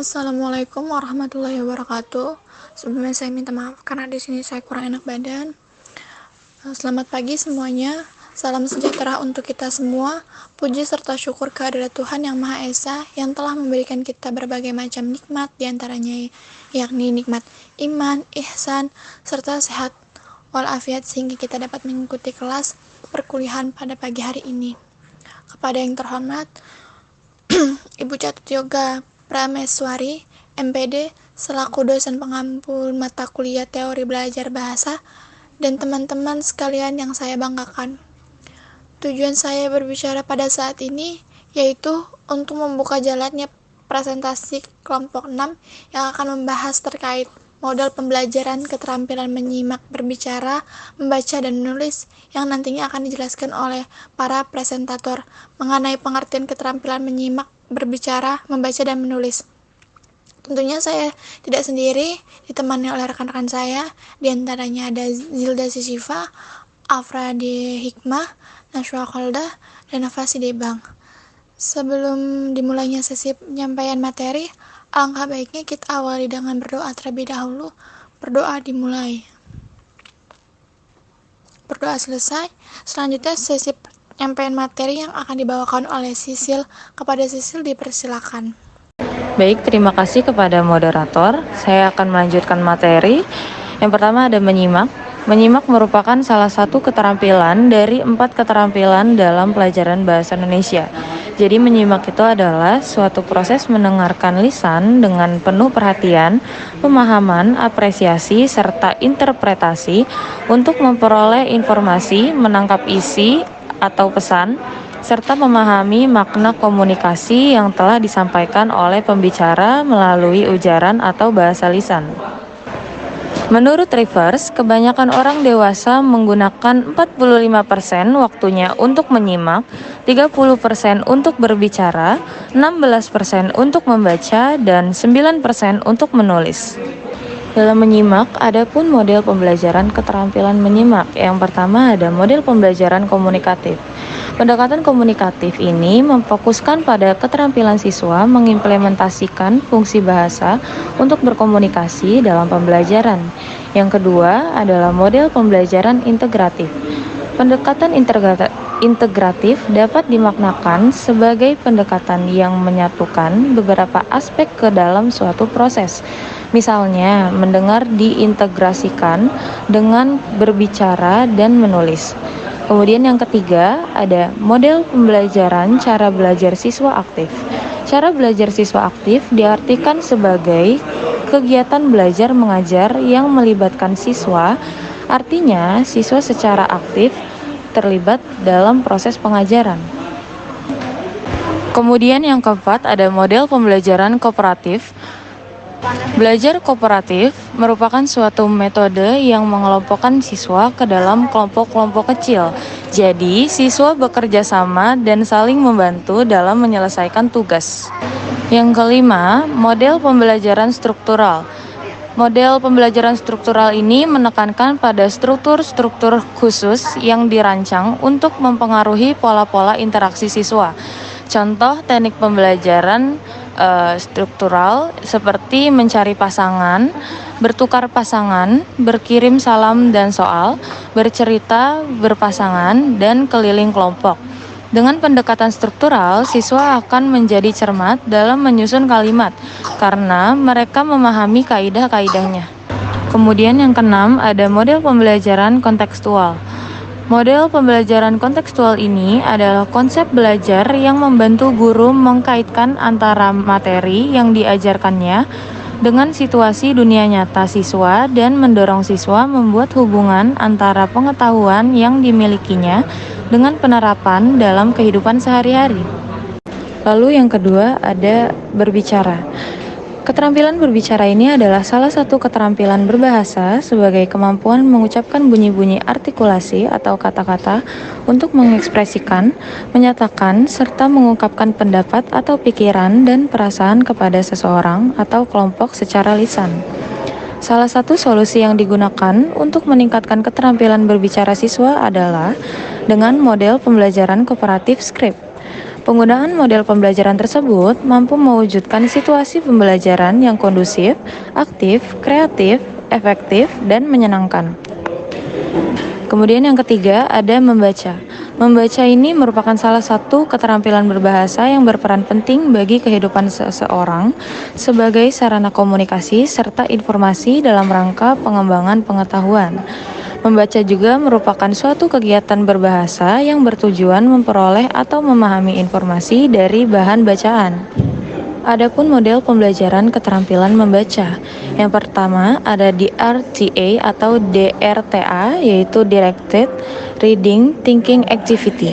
Assalamualaikum warahmatullahi wabarakatuh. Sebelumnya saya minta maaf karena di sini saya kurang enak badan. Selamat pagi semuanya. Salam sejahtera untuk kita semua. Puji serta syukur kehadirat Tuhan Yang Maha Esa yang telah memberikan kita berbagai macam nikmat, diantaranya yakni nikmat iman, ihsan, serta sehat walafiat sehingga kita dapat mengikuti kelas perkuliahan pada pagi hari ini. Kepada yang terhormat Ibu Catur Yoga Prameswari, MPD, selaku dosen pengampu mata kuliah teori belajar bahasa, dan teman-teman sekalian yang saya banggakan. Tujuan saya berbicara pada saat ini yaitu untuk membuka jalannya presentasi kelompok 6 yang akan membahas terkait model pembelajaran keterampilan menyimak, berbicara, membaca, dan menulis yang nantinya akan dijelaskan oleh para presentator mengenai pengertian keterampilan menyimak, berbicara, membaca, dan menulis. Tentunya saya tidak sendiri, ditemani oleh rekan-rekan saya, diantaranya ada Zilda Sisifa, Afradi Hikmah, Nashwa Kholda, dan Nafasi Debang. Sebelum dimulainya sesi penyampaian materi, alangkah baiknya kita awali dengan berdoa terlebih dahulu. Berdoa dimulai. Berdoa selesai, selanjutnya sesi penyampaian materi yang akan dibawakan oleh Sisil. Kepada Sisil dipersilakan. Baik, terima kasih kepada moderator. Saya akan melanjutkan materi. Yang pertama ada menyimak. Menyimak merupakan salah satu keterampilan dari 4 keterampilan dalam pelajaran bahasa Indonesia. Jadi menyimak itu adalah suatu proses mendengarkan lisan dengan penuh perhatian, pemahaman, apresiasi, serta interpretasi untuk memperoleh informasi, menangkap isi atau pesan, serta memahami makna komunikasi yang telah disampaikan oleh pembicara melalui ujaran atau bahasa lisan. Menurut Rivers, kebanyakan orang dewasa menggunakan 45% waktunya untuk menyimak, 30% untuk berbicara, 16% untuk membaca, dan 9% untuk menulis. Dalam menyimak, ada pun model pembelajaran keterampilan menyimak. Yang pertama ada model pembelajaran komunikatif. Pendekatan komunikatif ini memfokuskan pada keterampilan siswa mengimplementasikan fungsi bahasa untuk berkomunikasi dalam pembelajaran. Yang kedua adalah model pembelajaran integratif. Pendekatan integratif dapat dimaknakan sebagai pendekatan yang menyatukan beberapa aspek ke dalam suatu proses. Misalnya, mendengar diintegrasikan dengan berbicara dan menulis. Kemudian yang ketiga, ada model pembelajaran cara belajar siswa aktif. Cara belajar siswa aktif diartikan sebagai kegiatan belajar mengajar yang melibatkan siswa, artinya siswa secara aktif terlibat dalam proses pengajaran. Kemudian yang keempat, ada model pembelajaran kooperatif. Belajar kooperatif merupakan suatu metode yang mengelompokkan siswa ke dalam kelompok-kelompok kecil. Jadi, siswa bekerja sama dan saling membantu dalam menyelesaikan tugas. Yang kelima, model pembelajaran struktural. Model pembelajaran struktural ini menekankan pada struktur-struktur khusus yang dirancang untuk mempengaruhi pola-pola interaksi siswa. Contoh teknik pembelajaran struktural seperti mencari pasangan, bertukar pasangan, berkirim salam dan soal, bercerita berpasangan, dan keliling kelompok. Dengan pendekatan struktural, siswa akan menjadi cermat dalam menyusun kalimat karena mereka memahami kaidah-kaidahnya. Kemudian yang keenam ada model pembelajaran kontekstual. Model pembelajaran kontekstual ini adalah konsep belajar yang membantu guru mengkaitkan antara materi yang diajarkannya dengan situasi dunia nyata siswa dan mendorong siswa membuat hubungan antara pengetahuan yang dimilikinya dengan penerapan dalam kehidupan sehari-hari. Lalu yang kedua ada berbicara. Keterampilan berbicara ini adalah salah satu keterampilan berbahasa sebagai kemampuan mengucapkan bunyi-bunyi artikulasi atau kata-kata untuk mengekspresikan, menyatakan, serta mengungkapkan pendapat atau pikiran dan perasaan kepada seseorang atau kelompok secara lisan. Salah satu solusi yang digunakan untuk meningkatkan keterampilan berbicara siswa adalah dengan model pembelajaran kooperatif script. Penggunaan model pembelajaran tersebut mampu mewujudkan situasi pembelajaran yang kondusif, aktif, kreatif, efektif, dan menyenangkan. Kemudian yang ketiga ada membaca. Membaca ini merupakan salah satu keterampilan berbahasa yang berperan penting bagi kehidupan seseorang sebagai sarana komunikasi serta informasi dalam rangka pengembangan pengetahuan. Membaca juga merupakan suatu kegiatan berbahasa yang bertujuan memperoleh atau memahami informasi dari bahan bacaan. Adapun model pembelajaran keterampilan membaca. Yang pertama ada DRTA atau DRTA, yaitu Directed Reading Thinking Activity.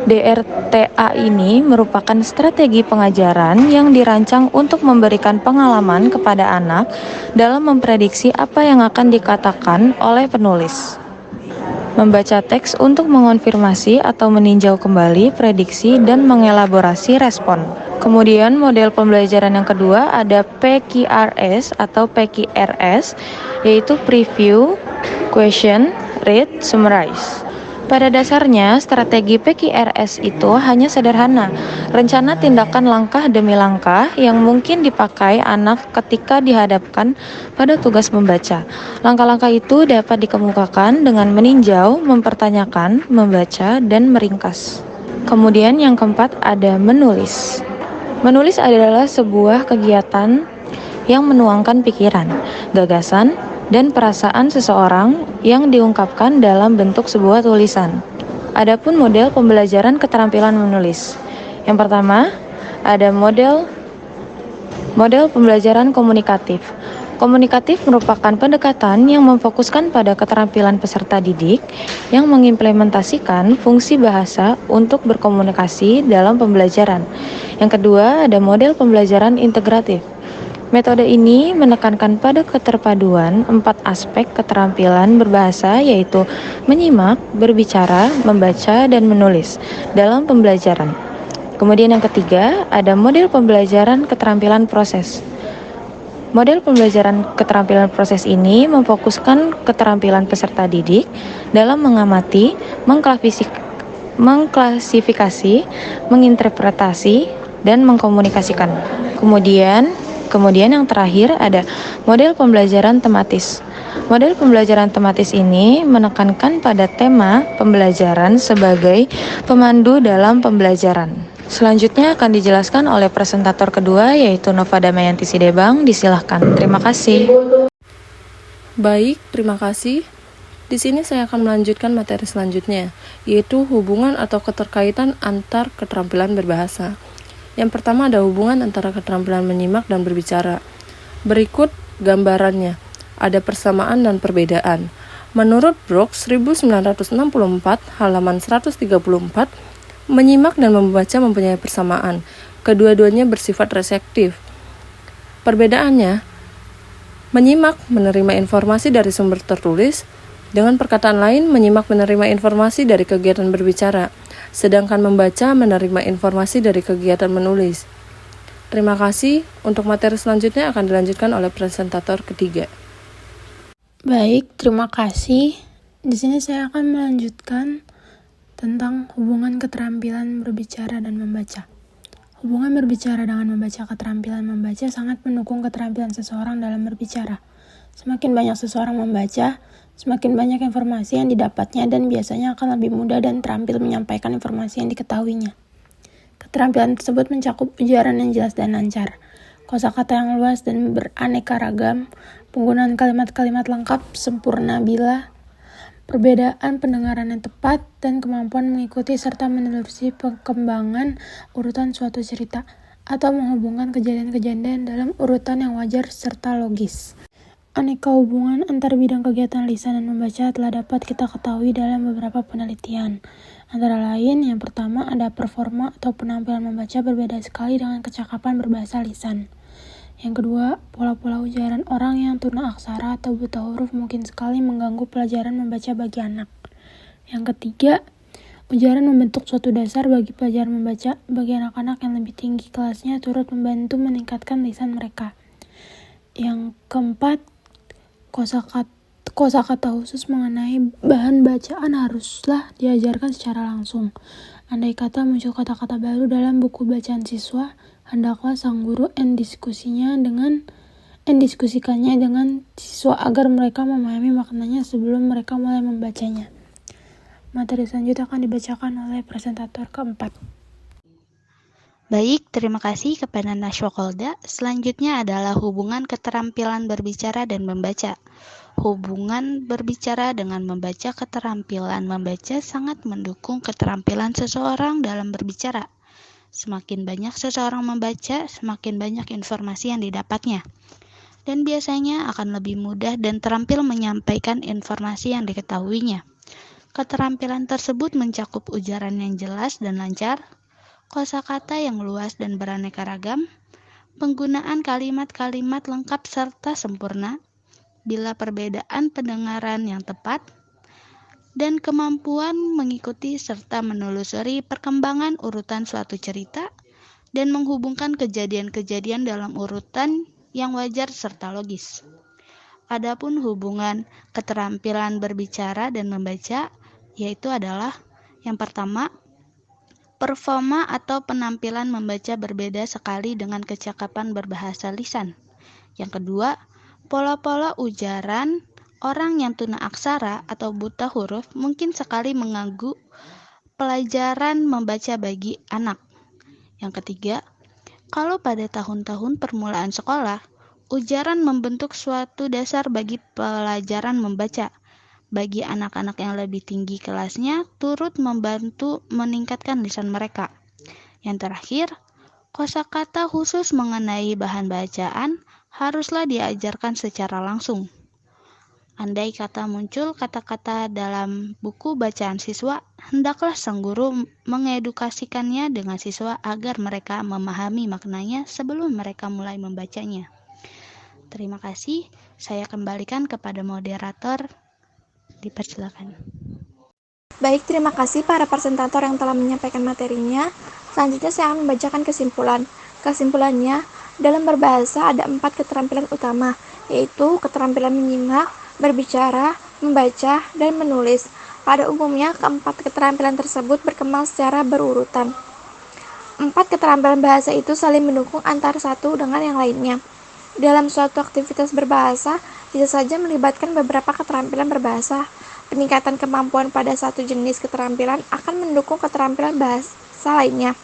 DRTA ini merupakan strategi pengajaran yang dirancang untuk memberikan pengalaman kepada anak dalam memprediksi apa yang akan dikatakan oleh penulis. Membaca teks untuk mengonfirmasi atau meninjau kembali prediksi dan mengelaborasi respon. Kemudian model pembelajaran yang kedua ada PQRS atau PQRS, yaitu Preview, Question, Read, Summarize. Pada dasarnya, strategi PQRS itu hanya sederhana, rencana tindakan langkah demi langkah yang mungkin dipakai anak ketika dihadapkan pada tugas membaca. Langkah-langkah itu dapat dikemukakan dengan meninjau, mempertanyakan, membaca, dan meringkas. Kemudian yang keempat ada menulis. Menulis adalah sebuah kegiatan yang menuangkan pikiran, gagasan, dan perasaan seseorang yang diungkapkan dalam bentuk sebuah tulisan. Adapun model pembelajaran keterampilan menulis. Yang pertama, ada model pembelajaran komunikatif. Komunikatif merupakan pendekatan yang memfokuskan pada keterampilan peserta didik yang mengimplementasikan fungsi bahasa untuk berkomunikasi dalam pembelajaran. Yang kedua, ada model pembelajaran integratif. Metode ini menekankan pada keterpaduan 4 aspek keterampilan berbahasa, yaitu menyimak, berbicara, membaca, dan menulis dalam pembelajaran. Kemudian yang ketiga, ada model pembelajaran keterampilan proses. Model pembelajaran keterampilan proses ini memfokuskan keterampilan peserta didik dalam mengamati, mengklasifikasi, menginterpretasi, dan mengkomunikasikan. Kemudian yang terakhir ada model pembelajaran tematis. Model pembelajaran tematis ini menekankan pada tema pembelajaran sebagai pemandu dalam pembelajaran. Selanjutnya akan dijelaskan oleh presentator kedua, yaitu Nova Damayanti Sidebang. Disilahkan. Terima kasih. Baik, terima kasih. Di sini saya akan melanjutkan materi selanjutnya, yaitu hubungan atau keterkaitan antar keterampilan berbahasa. Yang pertama ada hubungan antara keterampilan menyimak dan berbicara. Berikut gambarannya. Ada persamaan dan perbedaan. Menurut Brooks 1964 halaman 134, menyimak dan membaca mempunyai persamaan. Kedua-duanya bersifat reseptif. Perbedaannya, menyimak menerima informasi dari sumber tertulis, dengan perkataan lain menyimak menerima informasi dari kegiatan berbicara. Sedangkan membaca menerima informasi dari kegiatan menulis. Terima kasih. Untuk materi selanjutnya akan dilanjutkan oleh presentator ketiga. Baik, terima kasih. Di sini saya akan melanjutkan tentang hubungan keterampilan berbicara dan membaca. Hubungan berbicara dengan membaca. Keterampilan membaca sangat mendukung keterampilan seseorang dalam berbicara. Semakin banyak seseorang membaca, semakin banyak informasi yang didapatnya dan biasanya akan lebih mudah dan terampil menyampaikan informasi yang diketahuinya. Keterampilan tersebut mencakup ujaran yang jelas dan lancar, kosakata yang luas dan beraneka ragam, penggunaan kalimat-kalimat lengkap, sempurna bila, perbedaan pendengaran yang tepat, dan kemampuan mengikuti serta menelusuri perkembangan urutan suatu cerita atau menghubungkan kejadian-kejadian dalam urutan yang wajar serta logis. Aneka hubungan antar bidang kegiatan lisan dan membaca telah dapat kita ketahui dalam beberapa penelitian. Antara lain, yang pertama ada performa atau penampilan membaca berbeda sekali dengan kecakapan berbahasa lisan. Yang kedua, pola-pola ujaran orang yang tuna aksara atau buta huruf mungkin sekali mengganggu pelajaran membaca bagi anak. Yang ketiga, ujaran membentuk suatu dasar bagi pelajaran membaca bagi anak-anak yang lebih tinggi kelasnya turut membantu meningkatkan lisan mereka. Yang keempat, kosakata khusus mengenai bahan bacaan haruslah diajarkan secara langsung Andai kata muncul kata-kata baru dalam buku bacaan siswa, hendaklah sang guru diskusikannya dengan siswa agar mereka memahami maknanya sebelum mereka mulai membacanya. Materi selanjutnya akan dibacakan oleh presentator keempat. Baik, terima kasih kepada Nashwa Kolda. Selanjutnya adalah hubungan keterampilan berbicara dan membaca. Hubungan berbicara dengan membaca, keterampilan membaca sangat mendukung keterampilan seseorang dalam berbicara. Semakin banyak seseorang membaca, semakin banyak informasi yang didapatnya. Dan biasanya akan lebih mudah dan terampil menyampaikan informasi yang diketahuinya. Keterampilan tersebut mencakup ujaran yang jelas dan lancar, kosakata yang luas dan beraneka ragam, penggunaan kalimat-kalimat lengkap serta sempurna, bila perbedaan pendengaran yang tepat, dan kemampuan mengikuti serta menelusuri perkembangan urutan suatu cerita dan menghubungkan kejadian-kejadian dalam urutan yang wajar serta logis. Adapun hubungan keterampilan berbicara dan membaca, yaitu adalah yang pertama, performa atau penampilan membaca berbeda sekali dengan kecakapan berbahasa lisan. Yang kedua, pola-pola ujaran orang yang tuna aksara atau buta huruf mungkin sekali mengganggu pelajaran membaca bagi anak. Yang ketiga, kalau pada tahun-tahun permulaan sekolah, ujaran membentuk suatu dasar bagi pelajaran membaca. Bagi anak-anak yang lebih tinggi kelasnya, turut membantu meningkatkan lisan mereka. Yang terakhir, kosakata khusus mengenai bahan bacaan haruslah diajarkan secara langsung. Andai kata muncul kata-kata dalam buku bacaan siswa, hendaklah sang guru mengedukasikannya dengan siswa agar mereka memahami maknanya sebelum mereka mulai membacanya. Terima kasih, saya kembalikan kepada moderator. Dipersilakan. Baik, terima kasih para presentator yang telah menyampaikan materinya. Selanjutnya saya akan membacakan kesimpulan. Kesimpulannya, dalam berbahasa ada 4 keterampilan utama, yaitu keterampilan menyimak, berbicara, membaca, dan menulis. Pada umumnya, keempat keterampilan tersebut berkembang secara berurutan. 4 keterampilan bahasa itu saling mendukung antara satu dengan yang lainnya. Dalam suatu aktivitas berbahasa, bisa saja melibatkan beberapa keterampilan berbahasa. Peningkatan kemampuan pada satu jenis keterampilan akan mendukung keterampilan bahasa lainnya.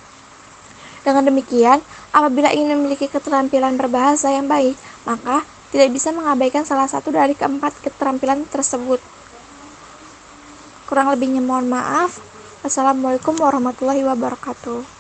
Dengan demikian, apabila ingin memiliki keterampilan berbahasa yang baik, maka tidak bisa mengabaikan salah satu dari keempat keterampilan tersebut. Kurang lebihnya mohon maaf. Assalamualaikum warahmatullahi wabarakatuh.